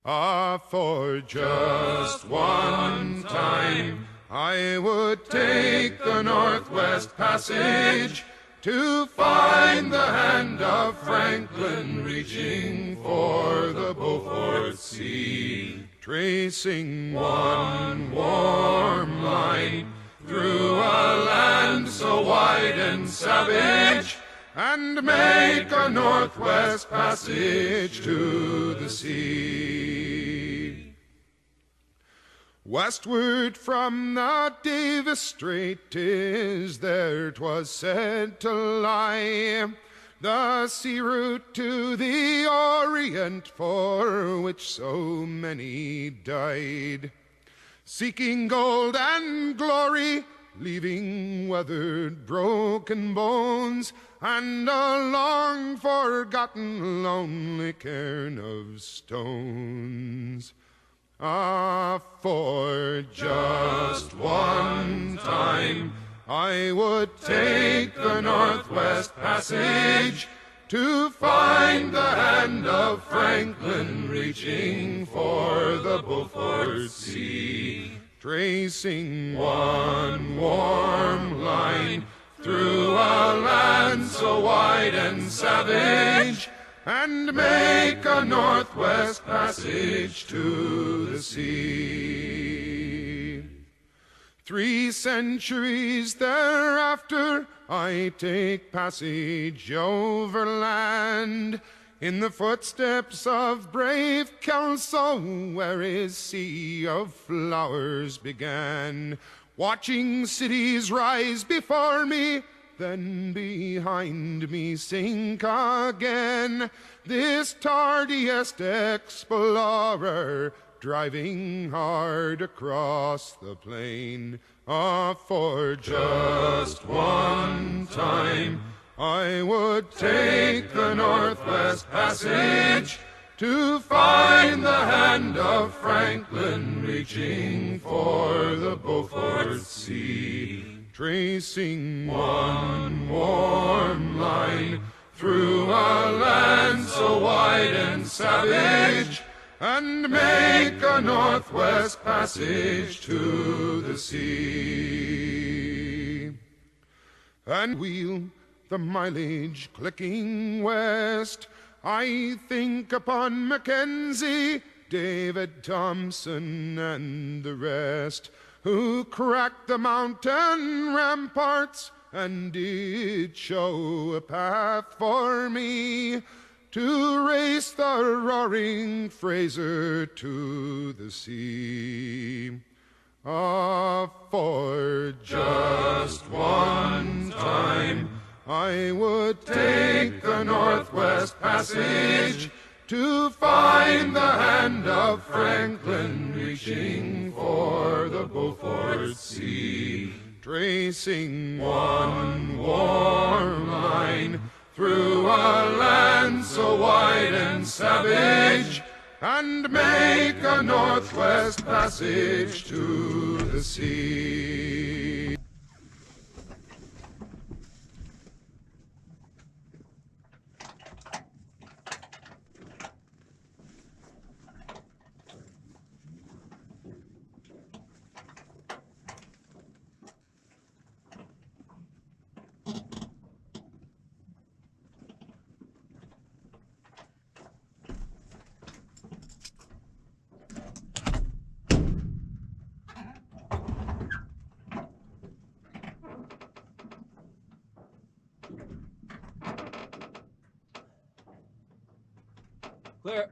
For just one time I would take the Northwest Passage to find the hand of Franklin reaching for the Beaufort Sea, tracing one warm line through a land so wide and savage, and make a Northwest Passage to the sea. Westward from the Davis Strait, 'tis there 'twas said to lie, the sea route to the Orient for which so many died, seeking gold and glory, leaving weathered, broken bones, and a long-forgotten, lonely cairn of stones. For just one time I would take the Northwest Passage to find the hand of Franklin reaching for the Beaufort Sea, tracing one warm line through a land so wide and savage, and make a Northwest Passage to the sea. 3 centuries thereafter I take passage overland, in the footsteps of brave Kelso, where his sea of flowers began, watching cities rise before me, then behind me sink again. This tardiest explorer, driving hard across the plain. For just one time I would take the Northwest Passage to find the hand of Franklin reaching for the Beaufort Sea, tracing one warm line through a land so wide and savage, and make a Northwest Passage to the sea. And wheel the mileage clicking west, I think upon Mackenzie, David Thompson, and the rest, who cracked the mountain ramparts and did show a path for me to race the roaring Fraser to the sea. For just one time I would take the Northwest Passage to find the hand of Franklin reaching for the Beaufort Sea, tracing one warm line through a land so wide and savage, and make a Northwest Passage to the sea. Clear.